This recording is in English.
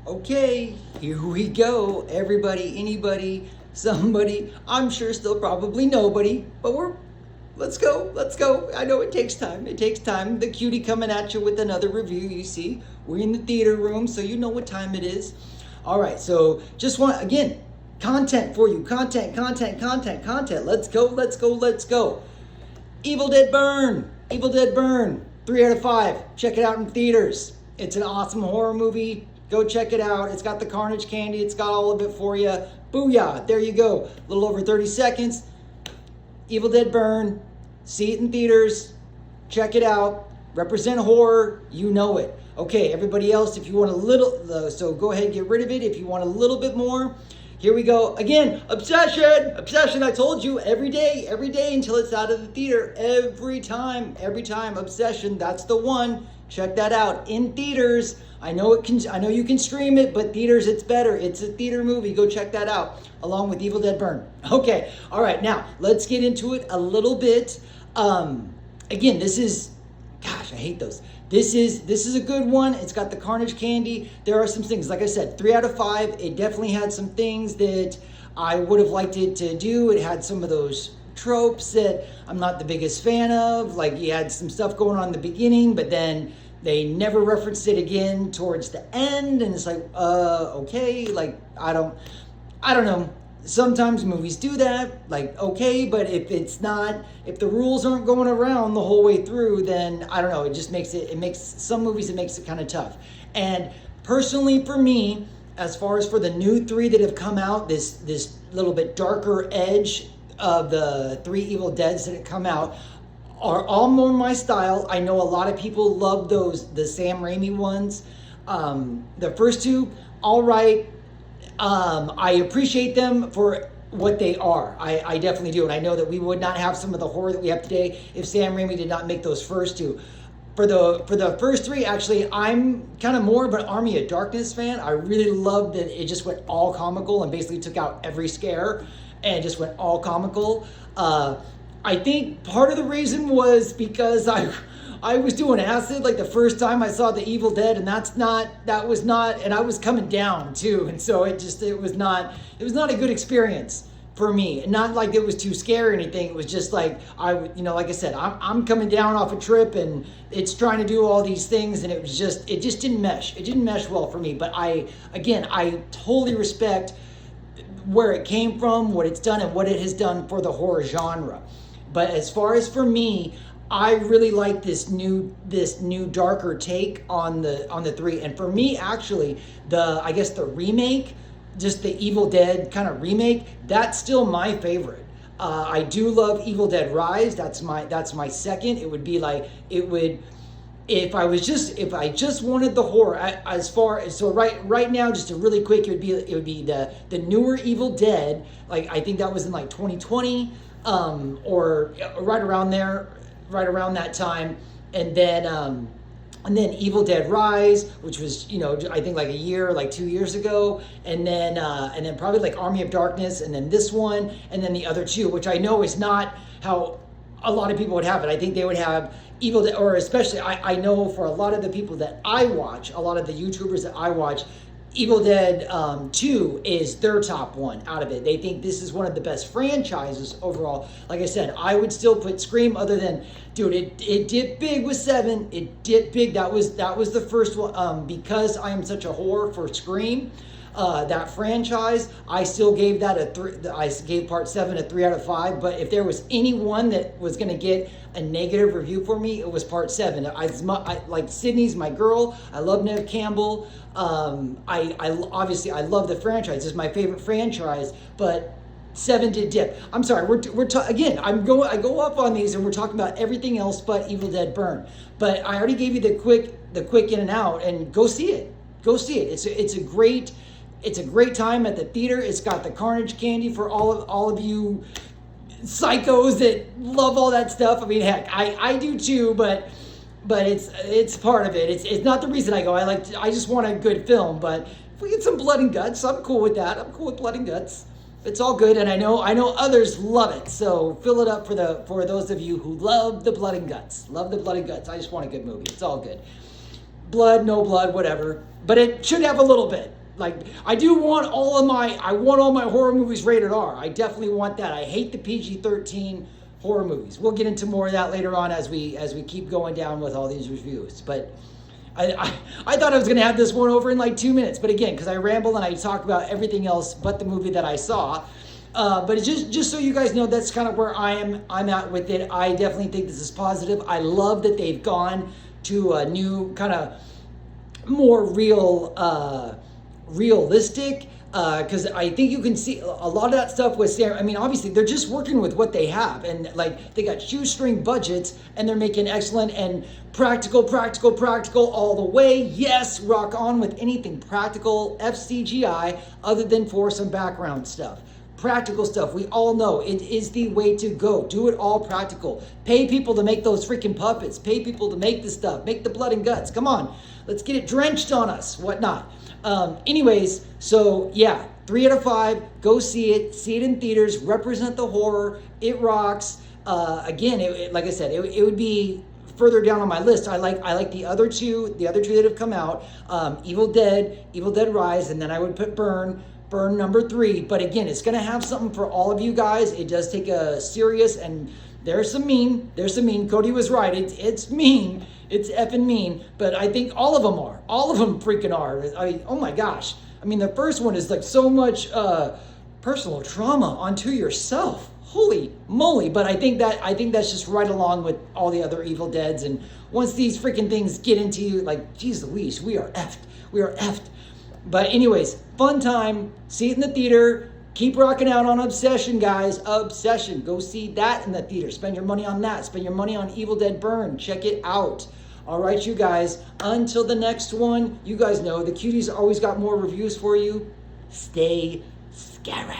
Okay, here we go. Everybody, anybody, somebody, I'm sure still probably nobody, but let's go, let's go. I know it takes time. It takes time. The cutie coming at you with another review, you see. We're in the theater room, so you know what time it is. All right, so just want, again, content for you. Content. Let's go, let's go, let's go. Evil Dead Burn. Evil Dead Burn. 3 out of 5. Check it out in theaters. It's an awesome horror movie. Go check it out. It's got the carnage candy. It's got all of it for you. Booyah. There you go. A little over 30 seconds. Evil Dead Burn. See it in theaters. Check it out. Represent horror. You know it. Okay, everybody else, if you want a little, so go ahead and get rid of it. If you want a little bit more, here we go. Again, Obsession. Obsession, I told you, every day until it's out of the theater. Every time, Obsession, that's the one. Check that out in theaters. I know you can stream it, but theaters, it's better. It's a theater movie. Go check that out, along with Evil Dead Burn. Okay, all right, now let's get into it a little bit. Again, this is, gosh, I hate those. This is a good one. It's got the carnage candy. There are some things, like I said, 3 out of 5. It definitely had some things that I would have liked it to do. It had some of those tropes that I'm not the biggest fan of. Like, you had some stuff going on in the beginning, but then they never referenced it again towards the end, and it's like, okay, like, I don't know. Sometimes movies do that, like, okay, but if the rules aren't going around the whole way through, then I don't know, it makes some movies, it makes it kind of tough. And personally for me, as far as for the new 3 that have come out, this little bit darker edge of the 3 Evil Deads that have come out are all more my style. I know a lot of people love the Sam Raimi ones. The first 2, all right. I appreciate them for what they are. I definitely do. And I know that we would not have some of the horror that we have today if Sam Raimi did not make those first 2. For the first 3, actually, I'm kind of more of an Army of Darkness fan. I really loved that it just went all comical and basically took out every scare and just went all comical. I think part of the reason was because I was doing acid like the first time I saw the Evil Dead, and and I was coming down too, and so it was not a good experience for me. And not like it was too scary or anything. It was just like like I said, I'm coming down off a trip, and it's trying to do all these things, and it just didn't mesh. It didn't mesh well for me. But I totally respect where it came from, what it's done, and what it has done for the horror genre. But as far as for me, I really like this new darker take on the 3. And for me, actually, the remake, just the Evil Dead kind of remake, that's still my favorite. I do love Evil Dead Rise. That's my second. It would be like, if I just wanted the horror, as far as, so right now, just a really quick, it would be the newer Evil Dead. Like, I think that was in like 2020, or right around there, right around that time. And then Evil Dead Rise, which was, I think like a year, like 2 years ago. And then probably like Army of Darkness, and then this one, and then the other 2, which I know is not how a lot of people would have it. I think they would have Evil Dead, or especially, I know for a lot of the people that I watch, a lot of the YouTubers that I watch, Evil Dead 2 is their top one out of it. They think this is one of the best franchises overall. Like I said, I would still put Scream, other than, dude, it dipped big with 7. It dipped big. That was the first one. Because I am such a whore for Scream, that franchise, I still gave that a 3. I gave part 7 a 3 out of 5. But if there was anyone that was going to get a negative review for me, it was part 7. I like, Sydney's my girl. I love Neve Campbell. I obviously I love the franchise. It's my favorite franchise, but 7 did dip. I'm sorry. Again. I go up on these, and we're talking about everything else but Evil Dead Burn. But I already gave you the quick in and out, and go see it. Go see it. It's a great time at the theater. It's got the carnage candy for all of you psychos that love all that stuff. I mean, heck, I do too, but it's part of it. It's not the reason I go. I just want a good film. But if we get some blood and guts, I'm cool with that. I'm cool with blood and guts. It's all good, and I know others love it. So fill it up for those of you who love the blood and guts. Love the blood and guts. I just want a good movie. It's all good. Blood, no blood, whatever. But it should have a little bit. Like, I do want all my horror movies rated R. I definitely want that. I hate the PG-13 horror movies. We'll get into more of that later on as we keep going down with all these reviews. But I thought I was going to have this one over in like 2 minutes. But again, because I ramble and I talk about everything else but the movie that I saw. But it's just so you guys know, that's kind of where I'm at with it. I definitely think this is positive. I love that they've gone to a new kind of more realistic, because I think you can see a lot of that stuff with Sam. I mean, obviously they're just working with what they have, and like they got shoestring budgets, and they're making excellent and practical all the way. Yes, rock on with anything practical, FCGI, other than for some background stuff. Practical stuff, we all know it is the way to go. Do it all practical. Pay people to make those freaking puppets. Pay people to make the stuff. Make the blood and guts. Come on, let's get it drenched on us, whatnot. Anyways, so yeah, 3 out of 5. Go see it in theaters. Represent the horror. It rocks. Again, like I said, it would be further down on my list. I like the other two that have come out. Evil Dead Rise, and then I would put Burn number 3. But again, it's gonna have something for all of you guys. It does take a serious, and there's some mean. Cody was right. It's mean. It's effing mean. But I think all of them are. All of them freaking are. I mean, oh my gosh. I mean, the first one is like so much personal trauma onto yourself. Holy moly. But I think that's just right along with all the other Evil Deads. And once these freaking things get into you, like, geez Louise, we are effed. But anyways, fun time. See it in the theater. Keep rocking out on Obsession, guys. Obsession. Go see that in the theater. Spend your money on that. Spend your money on Evil Dead Burn. Check it out. All right, you guys. Until the next one, you guys know the Cuties always got more reviews for you. Stay scary.